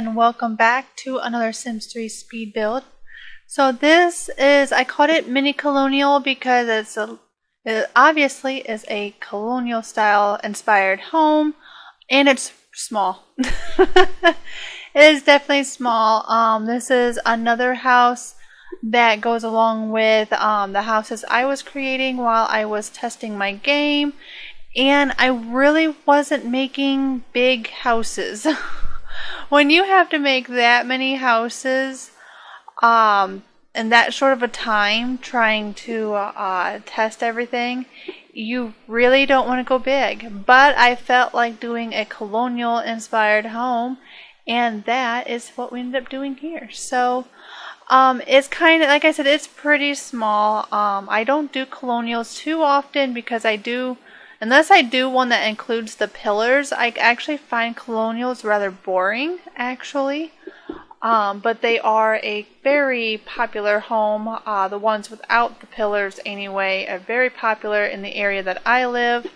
and welcome back to another Sims 3 speed build. So this is, I called it Mini Colonial because it obviously is a colonial style inspired home and it's small. It is definitely small. This is another house that goes along with the houses I was creating while I was testing my game, and I really wasn't making big houses. When you have to make that many houses in that short of a time trying to test everything, you really don't want to go big. But I felt like doing a colonial inspired home, and that is what we ended up doing here. So it's kind of, like I said, it's pretty small. I don't do colonials too often because unless I do one that includes the pillars, I actually find colonials rather boring, actually. But they are a very popular home. The ones without the pillars, anyway, are very popular in the area that I live.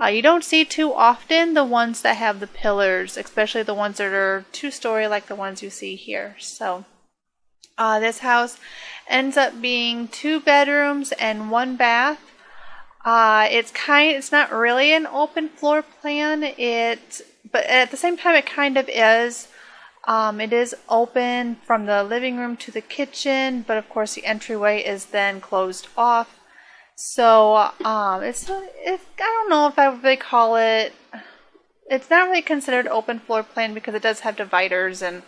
You don't see too often the ones that have the pillars, especially the ones that are two-story like the ones you see here. So this house ends up being 2 bedrooms and 1 bath. It's not really an open floor plan, but at the same time it kind of is. It is open from the living room to the kitchen, but of course the entryway is then closed off. So I don't know if I would really call it. It's not really considered open floor plan because it does have dividers and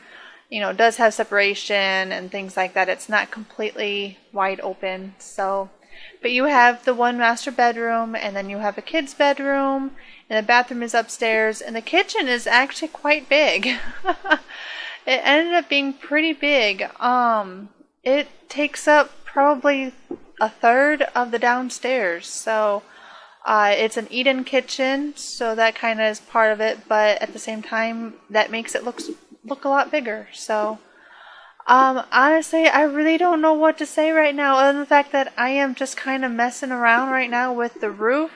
it does have separation and things like that. It's not completely wide open. So. But you have the 1 master bedroom, and then you have a kid's bedroom, and the bathroom is upstairs, and the kitchen is actually quite big. It ended up being pretty big. It takes up probably 1/3 of the downstairs. So it's an eat-in kitchen, so that kind of is part of it, but at the same time, that makes it look a lot bigger. So. Honestly, I really don't know what to say right now, other than the fact that I am just kind of messing around right now with the roof.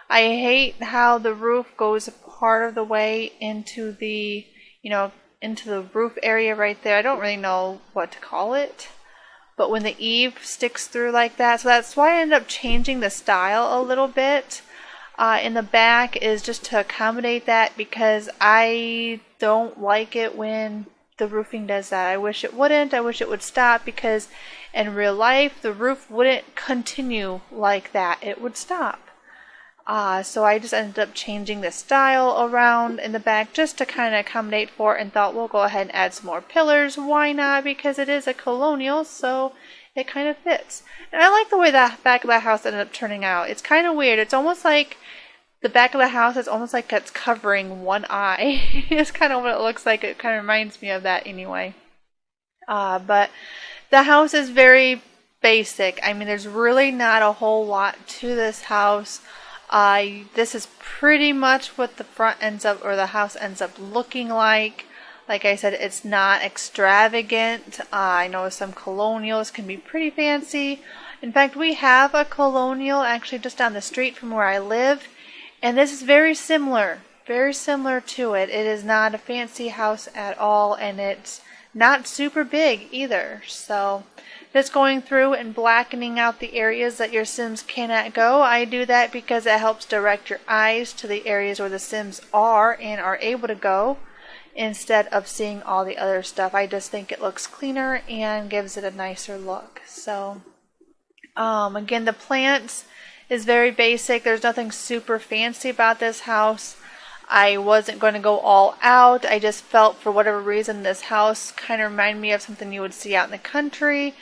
I hate how the roof goes part of the way into the, into the roof area right there. I don't really know what to call it, but when the eave sticks through like that, so that's why I ended up changing the style a little bit. In the back is just to accommodate that because I don't like it when the roofing does that. I wish it wouldn't. I wish it would stop because in real life the roof wouldn't continue like that. It would stop. So I just ended up changing the style around in the back just to kind of accommodate for it, and thought we'll go ahead and add some more pillars. Why not? Because it is a colonial, so it kind of fits. And I like the way the back of the house ended up turning out. It's kind of weird. It's almost like the back of the house is almost like it's covering one eye. It's kind of what it looks like. It kind of reminds me of that anyway. But the house is very basic. I mean, there's really not a whole lot to this house. This is pretty much what the front ends up, or the house ends up looking like. Like I said, it's not extravagant. I know some colonials can be pretty fancy. In fact, we have a colonial actually just down the street from where I live. And this is very similar to it. It is not a fancy house at all, and it's not super big either. So just going through and blackening out the areas that your Sims cannot go. I do that because it helps direct your eyes to the areas where the Sims are and are able to go, instead of seeing all the other stuff. I just think it looks cleaner and gives it a nicer look. So again, the plants is very basic. There's nothing super fancy about this house. I wasn't going to go all out. I just felt for whatever reason this house kind of reminded me of something you would see out in the country.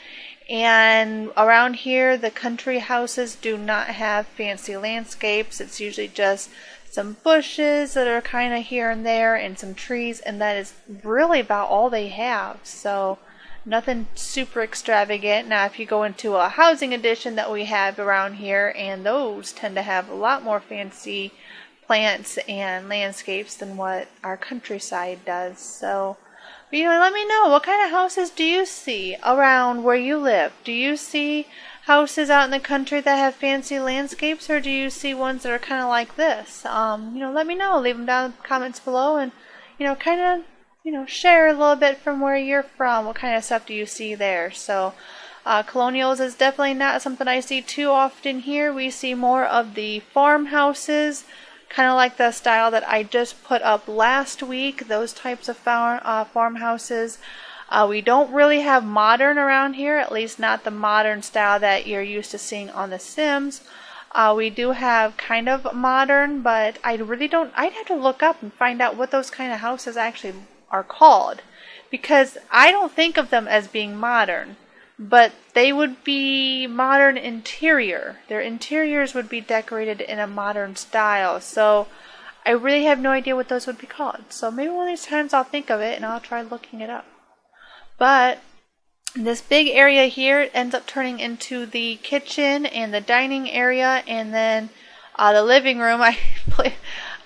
And around here, the country houses do not have fancy landscapes. It's usually just some bushes that are kind of here and there and some trees, and that is really about all they have. So nothing super extravagant. Now, if you go into a housing addition that we have around here, and those tend to have a lot more fancy plants and landscapes than what our countryside does. So, but, let me know, what kind of houses do you see around where you live? Do you see houses out in the country that have fancy landscapes, or do you see ones that are kind of like this? Let me know. Leave them down in the comments below, and kind of share a little bit from where you're from. What kind of stuff do you see there? So Colonials is definitely not something I see too often here. We see more of the farmhouses, kind of like the style that I just put up last week, those types of farmhouses. We don't really have modern around here, at least not the modern style that you're used to seeing on The Sims. We do have kind of modern, but I really don't. I'd have to look up and find out what those kind of houses actually are called, because I don't think of them as being modern, but they would be modern interior. Their interiors would be decorated in a modern style, so I really have no idea what those would be called. So maybe one of these times I'll think of it and I'll try looking it up. But this big area here ends up turning into the kitchen and the dining area, and then the living room.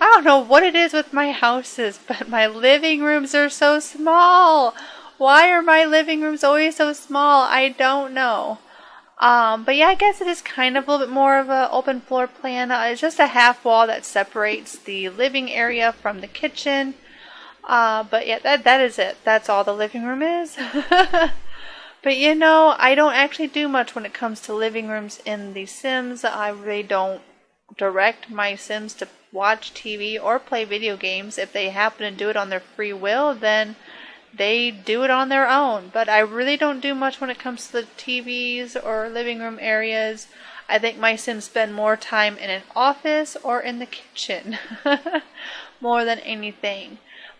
I don't know what it is with my houses, but my living rooms are so small. Why are my living rooms always so small? I don't know. But yeah, I guess it is kind of a little bit more of an open floor plan. It's just a half wall that separates the living area from the kitchen. But yeah, that is it. That's all the living room is. But I don't actually do much when it comes to living rooms in The Sims. I really don't direct my Sims to watch TV or play video games. If they happen to do it on their free will, then they do it on their own. But I really don't do much when it comes to the TVs or living room areas. I think my Sims spend more time in an office or in the kitchen more than anything.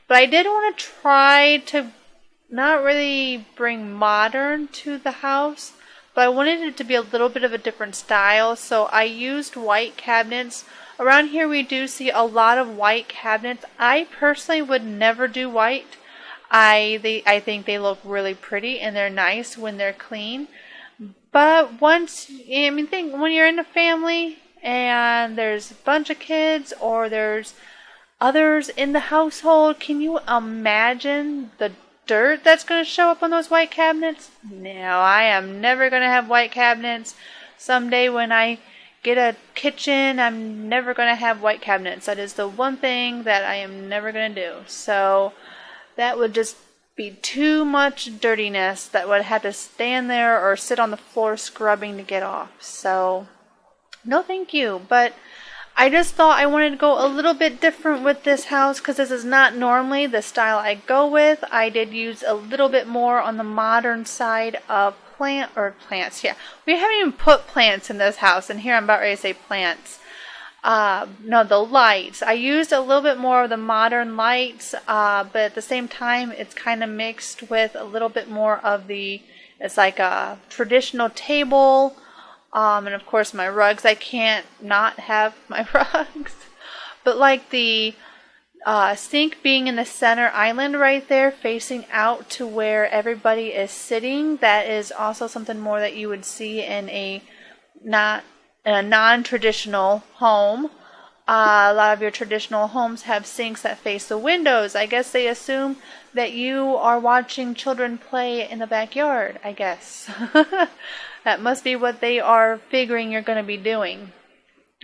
But I did want to try to not really bring modern to the house, but I wanted it to be a little bit of a different style, so I used white cabinets. Around here we do see a lot of white cabinets. I personally would never do white. I think they look really pretty and they're nice when they're clean. But when you're in a family and there's a bunch of kids or there's others in the household, can you imagine the dirt that's going to show up on those white cabinets? No, I am never going to have white cabinets. Someday when I get a kitchen, I'm never going to have white cabinets. That is the one thing that I am never going to do. So that would just be too much dirtiness that would have to stand there or sit on the floor scrubbing to get off. So no thank you. But I just thought I wanted to go a little bit different with this house because this is not normally the style I go with. I did use a little bit more on the modern side of plants. Yeah, we haven't even put plants in this house, and here I'm about ready to say plants. No, the lights. I used a little bit more of the modern lights, but at the same time, it's kind of mixed with a little bit more of it's like a traditional table. And of course my rugs, I can't not have my rugs. But like the sink being in the center island right there facing out to where everybody is sitting, that is also something more that you would see in a non-traditional home. A lot of your traditional homes have sinks that face the windows. I guess they assume that you are watching children play in the backyard, I guess. That must be what they are figuring you're going to be doing.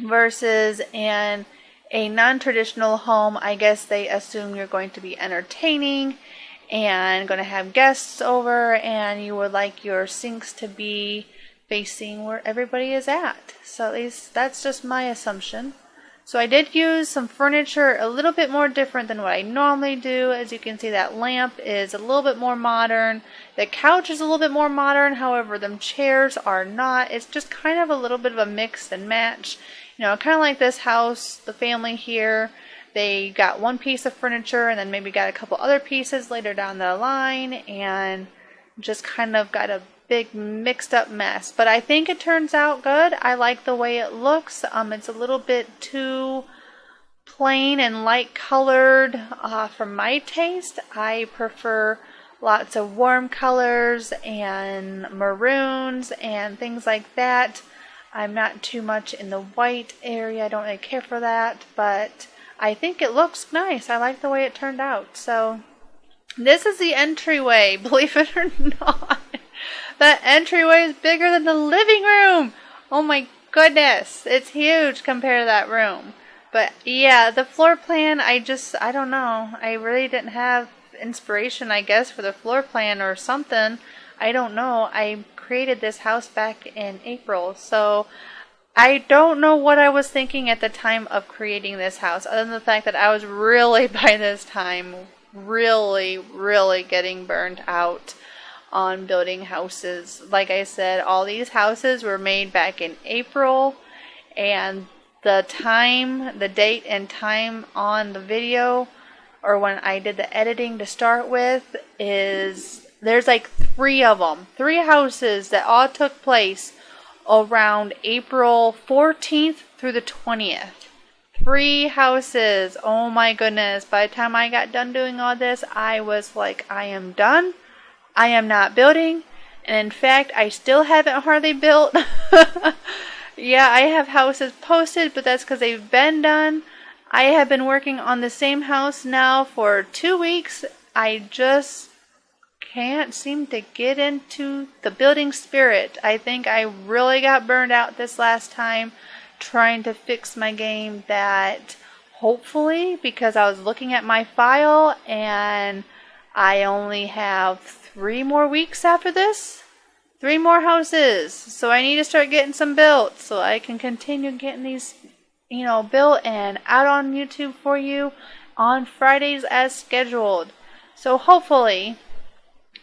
Versus in a non-traditional home, I guess they assume you're going to be entertaining and going to have guests over, and you would like your sinks to be facing where everybody is at. So at least that's just my assumption. So I did use some furniture a little bit more different than what I normally do. As you can see, that lamp is a little bit more modern. The couch is a little bit more modern. However, them chairs are not. It's just kind of a little bit of a mix and match. Kind of like this house, the family here, they got one piece of furniture and then maybe got a couple other pieces later down the line and just kind of got a big mixed up mess. But I think it turns out good. I like the way it looks. It's a little bit too plain and light colored for my taste. I prefer lots of warm colors and maroons and things like that. I'm not too much in the white area. I don't really care for that, but I think it looks nice. I like the way it turned out. So this is the entryway, believe it or not. That entryway is bigger than the living room. Oh my goodness. It's huge compared to that room. But yeah, the floor plan, I don't know. I really didn't have inspiration, I guess, for the floor plan or something. I don't know. I created this house back in April, so I don't know what I was thinking at the time of creating this house, other than the fact that I was really, by this time, really getting burned out on building houses. Like I said, all these houses were made back in April, and the date and time on the video, or when I did the editing to start with, is there's like 3 of them. 3 houses that all took place around April 14th through the 20th. 3 houses. Oh my goodness. By the time I got done doing all this, I was like, I am done. I am not building. And in fact, I still haven't hardly built. Yeah, I have houses posted, but that's because they've been done. I have been working on the same house now for 2 weeks. I just can't seem to get into the building spirit. I think I really got burned out this last time trying to fix my game, that hopefully, because I was looking at my file and I only have 3 more weeks after this. 3 more houses. So I need to start getting some built so I can continue getting these, built and out on YouTube for you on Fridays as scheduled. So hopefully,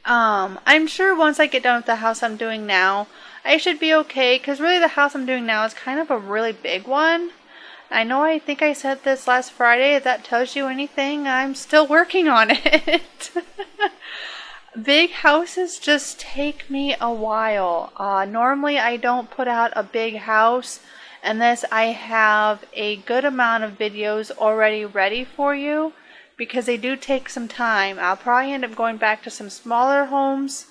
I'm sure once I get done with the house I'm doing now, I should be okay, because really the house I'm doing now is kind of a really big one. I think I said this last Friday. If that tells you anything, I'm still working on it. Big houses just take me a while. Normally I don't put out a big house unless I have a good amount of videos already ready for you, because they do take some time. I'll probably end up going back to some smaller homes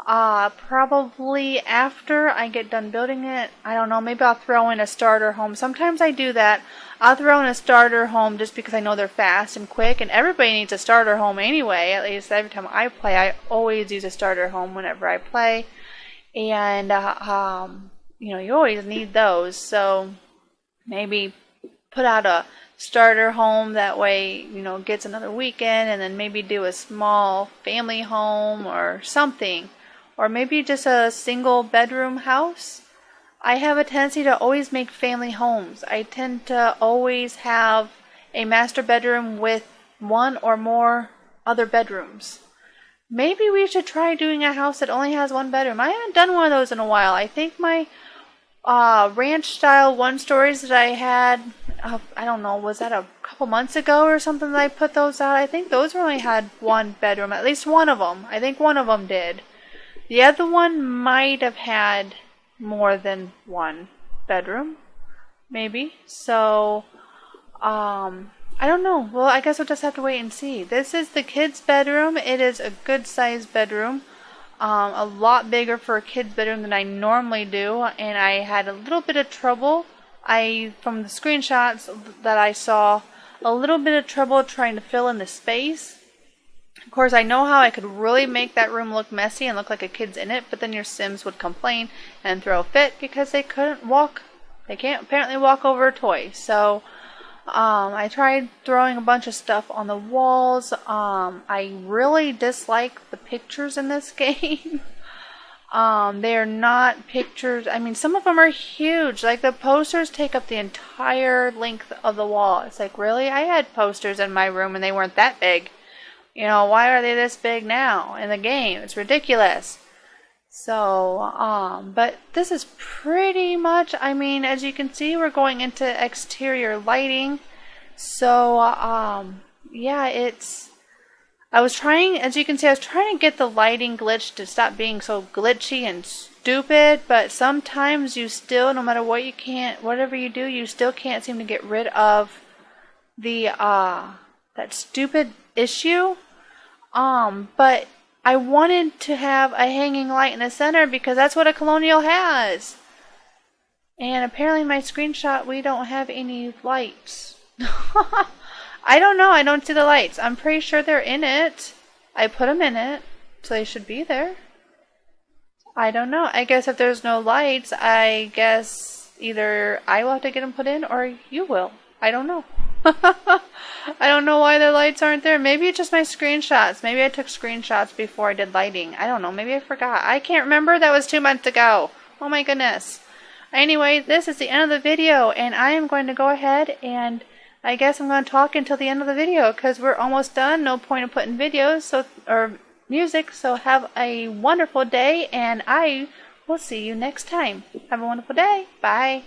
probably after I get done building it. I don't know, maybe I'll throw in a starter home. Sometimes I do that. I'll throw in a starter home just because I know they're fast and quick, and everybody needs a starter home anyway. At least every time I play, I always use a starter home whenever I play. And you always need those, so maybe put out a starter home, that way gets another weekend, and then maybe do a small family home or something, or maybe just a single bedroom house. I have a tendency to always make family homes. I tend to always have a master bedroom with 1 or more other bedrooms. Maybe we should try doing a house that only has 1 bedroom. I haven't done one of those in a while. I think my ranch style 1-stories that I had, I don't know, was that a couple months ago or something that I put those out? I think those only had 1 bedroom, at least one of them. I think one of them did. The other one might have had more than 1 bedroom, maybe. So, I don't know. Well, I guess we'll just have to wait and see. This is the kids' bedroom. It is a good sized bedroom. A lot bigger for a kid's bedroom than I normally do, and I had a little bit of trouble. From the screenshots that I saw, a little bit of trouble trying to fill in the space. Of course, I know how I could really make that room look messy and look like a kid's in it, but then your Sims would complain and throw a fit because they couldn't walk. They can't apparently walk over a toy. So, I tried throwing a bunch of stuff on the walls. I really dislike the pictures in this game. They're not pictures. I mean, some of them are huge. Like, the posters take up the entire length of the wall. It's like, really? I had posters in my room and they weren't that big. Why are they this big now in the game? It's ridiculous. So, but this is pretty much, as you can see, we're going into exterior lighting. So, yeah, I was trying to get the lighting glitch to stop being so glitchy and stupid, but sometimes you still, no matter whatever you do, you still can't seem to get rid of the, that stupid issue. But I wanted to have a hanging light in the center because that's what a Colonial has. And apparently in my screenshot we don't have any lights. I don't know. I don't see the lights. I'm pretty sure they're in it. I put them in it, so they should be there. I don't know. I guess if there's no lights, I guess either I will have to get them put in or you will. I don't know. I don't know why the lights aren't there. Maybe it's just my screenshots. Maybe I took screenshots before I did lighting. I don't know. Maybe I forgot. I can't remember. That was 2 months ago. Oh my goodness. Anyway, this is the end of the video, and I am going to go ahead and I guess I'm going to talk until the end of the video because we're almost done. No point in putting videos or music. So have a wonderful day, and I will see you next time. Have a wonderful day. Bye.